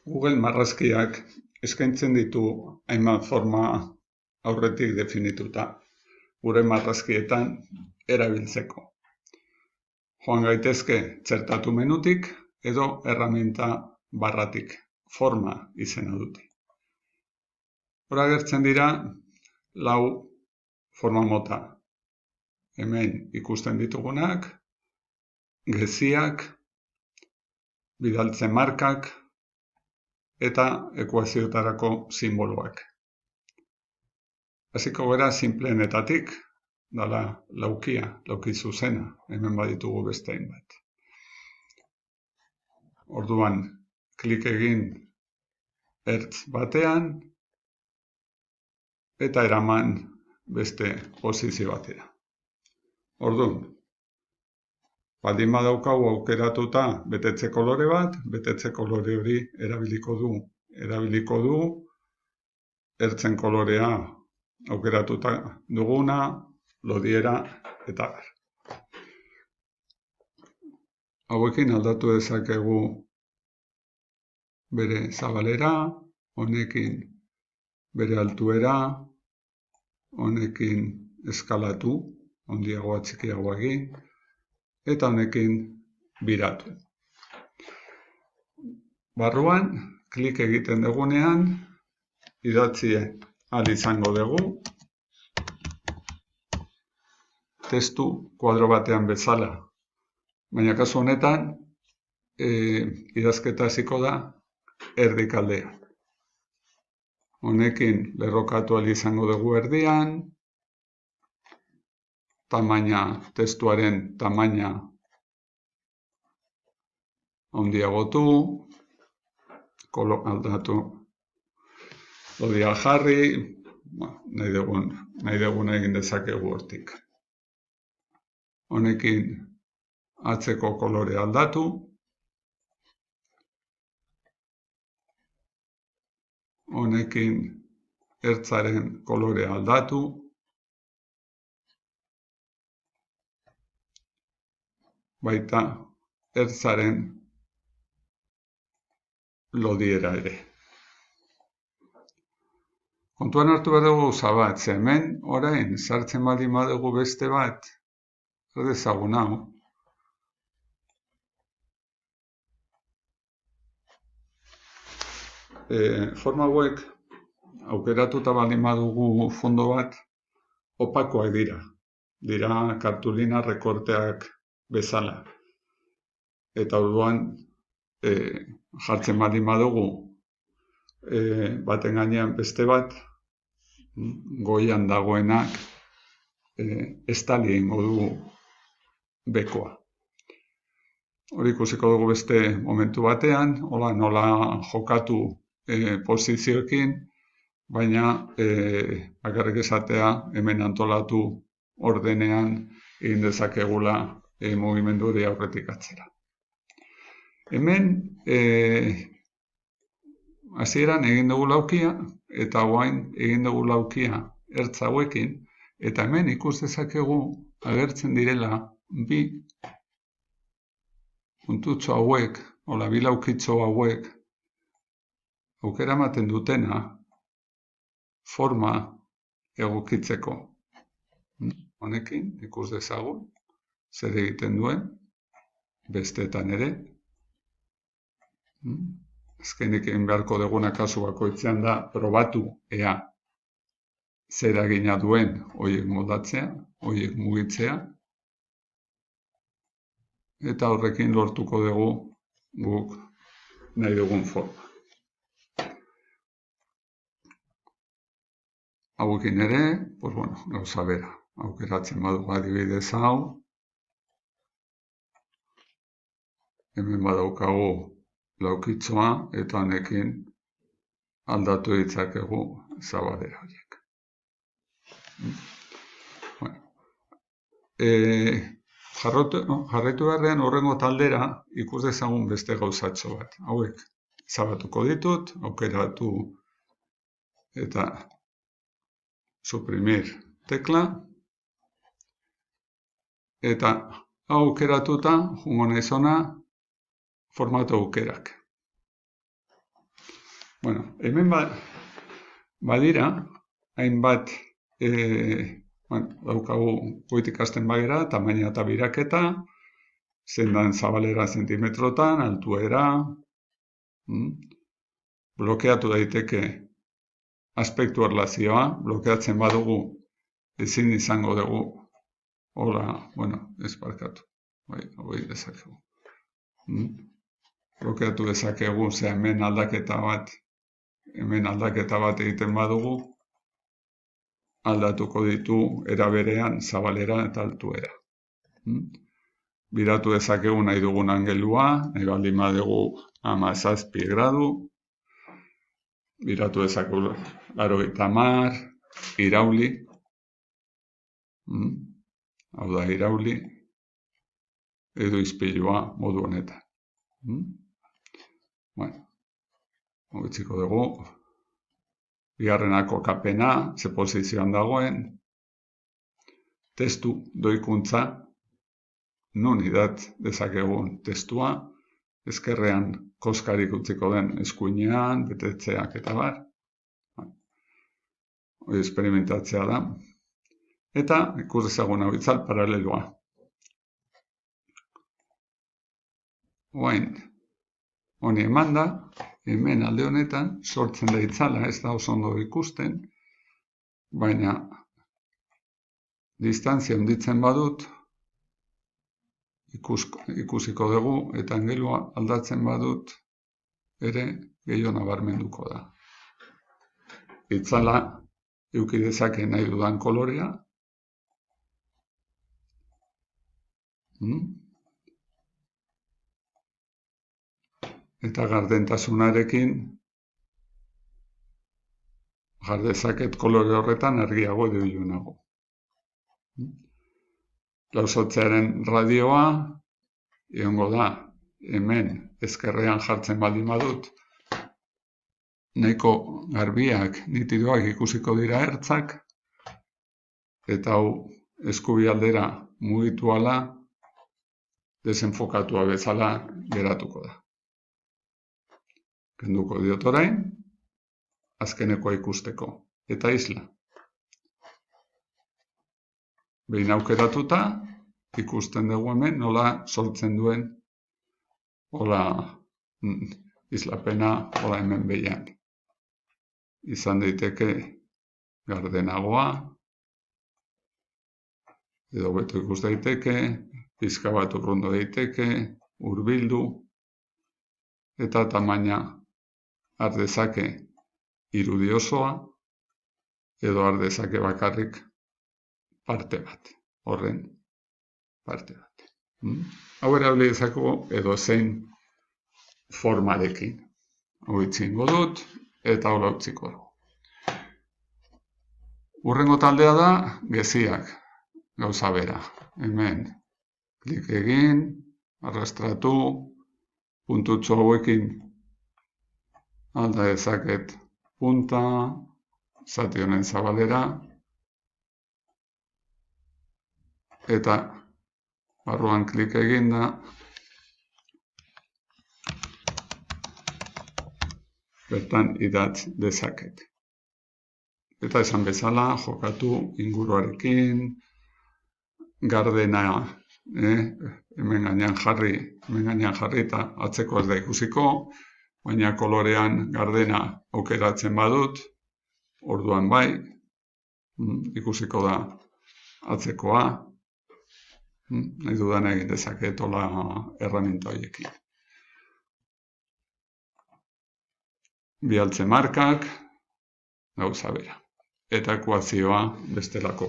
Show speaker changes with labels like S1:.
S1: Google marrazkiak eskaintzen ditu hainbat forma aurretik definituta gure marrazkietan erabiltzeko. Joan gaitezke txertatu menutik edo erraminta barratik, forma izena dute. Hor agertzen dira 4 forma mota. Hemen ikusten ditugunak, geziak, bidaltzen markak eta ekuazioetarako sinboloak. Hasiko gara sinpleenetatik, dala lauki zuzena, hemen baditugu beste hainbat. Orduan, klik egin ertz batean eta eraman beste posizio batera. Orduan, baldin badaukagu aukeratuta betetze kolore bat, betetze kolore hori erabiliko du ertzen kolorea aukeratuta duguna, lodiera eta bar. Hauekin aldatu dezakegu bere zabalera, honekin bere altuera, honekin eskalatu, handiagoa txikiagoa egin, eta honekin biratu. Barruan, klik egiten dugunean, idatzi ahal izango dugu, testu kuadro batean bezala. Baina kasu honetan, idazketa hasiko da erdikaldean. Honekin lerrokatu ahal izango dugu erdian, testuaren tamaina handiagotu, aldatu lodia jarri, nahi dugun egin dezakegu hortik. Honekin atzeko kolore aldatu, honekin ertzaren kolore aldatu, baita ertzaren lodiera ere. Kontuan hartu behar dugu gauza bat, hemen orain sartzen baldin badugu beste bat, dezagun hau. Forma hauek aukeratuta baldin badugu fondo bat, opakoak dira. Dira kartulina rekorteak bezala. Eta orduan jartzen baldin badugu baten gainean beste bat, goian dagoenak estali egingo du bekoa. Hori ikusiko dugu beste momentu batean, nola jokatu posizioekin, baina bakarrik esatea hemen antolatu ordenean egin dezakegula mugimendu hori aurretik atzera. Hemen hasieran egin dugu laukia, eta orain egin dugu laukia ertz hauekin, eta hemen ikus dezakegu agertzen direla bi puntutxo hauek, bi laukitxo hauek, aukera ematen dutena forma egokitzeko. Honekin ikus dezagun zer egiten duen, besteetan ere. Azkenik egin beharko duguna kasu bakoitzean da probatu ea zer eragina duen horiek moldatzea, horiek mugitzea, eta horrekin lortuko dugu guk nahi dugun forma. Hauekin ere, gauza bera, aukeratzen badugu adibidez hau, hemen badaukagu laukitzoa eta honekin aldatu ditzakegu zabalera horiek. Jarraitu beharrean horrengo taldera ikus dezagun beste gauzatxo bat. Hauek zabatuko ditut, aukeratu eta suprimir tekla, eta aukeratuta jungo naiz hona formatu aukerak. Bueno, hemen badira, hainbat, daukagu goitik ikasten bagera, tamaina eta biraketa, zendan zabalera zentimetrotan, altuera, blokeatu daiteke aspektu erlazioa, blokeatzen badugu ezin izango dugu, ez barkatu, hoi dezakegu. Blokeatu dezakegu, hemen aldaketa bat egiten badugu, aldatuko ditu era berean zabalera eta altuera. Biratu dezakegu nahi dugun angelua, nahi baldin badugu 17 gradu, biratu dezakegu 80, irauli, hau da irauli, edo izpilua modu honetan. Hobetsiko dugu, bigarrenako kapena, ze posizioan dagoen, testu doikuntza, nun idatz dezakegun testua, ezkerrean koskarik utziko den eskuinean, betetzeak eta bar. Hori esperimentatzea da. Eta ikus dezagun hau itzal paraleloa. Honi eman da, hemen alde honetan, sortzen da itzala, ez da oso ondo ikusten, baina distantzia handitzen badut, ikusiko dugu, eta angelua aldatzen badut, ere gehiago nabarmenduko da. Itzala eduki dezake nahi dudan kolorea, eta gardentasunarekin jar dezaket kolore horretan argiago edo ilunago. Lausotzearen radioa egongo da hemen ezkerrean jartzen baldin badut, nahiko garbiak, nitidoak ikusiko dira ertzak, eta hau eskubialdera mugitu ahala, desenfokatua bezala geratuko da. Kenduko diot orain, azkenekoa ikusteko, eta isla. Behin aukeratuta, ikusten dugu hemen nola sortzen duen islapena hemen behian. Izan daiteke gardenagoa, edo beto ikus daiteke, pizka bat urrundu daiteke, hurbildu, eta tamaina har dezake irudi osoa, edo har dezake bakarrik parte bat, horren parte bat. Hau erabili dezakegu edo zein formarekin. Hau itxingo dut, eta hau utziko dugu. Hurrengo taldea da geziak, gauza bera. Hemen, klik egin, arrastratu, puntutxo hauekin alda dezaket punta, zati honen zabalera, eta barruan klik eginda, bertan idatz dezaket. Eta esan bezala, jokatu inguruarekin, gardena hemen gainean jarri eta atzeko ez da ikusiko, baina kolorean gardena aukeratzen badut, orduan bai, ikusiko da atzekoa, nahi dudan egin dezaket hola erraminta horiekin. Bialtze markak, gauza bera. Eta ekuazioa bestelako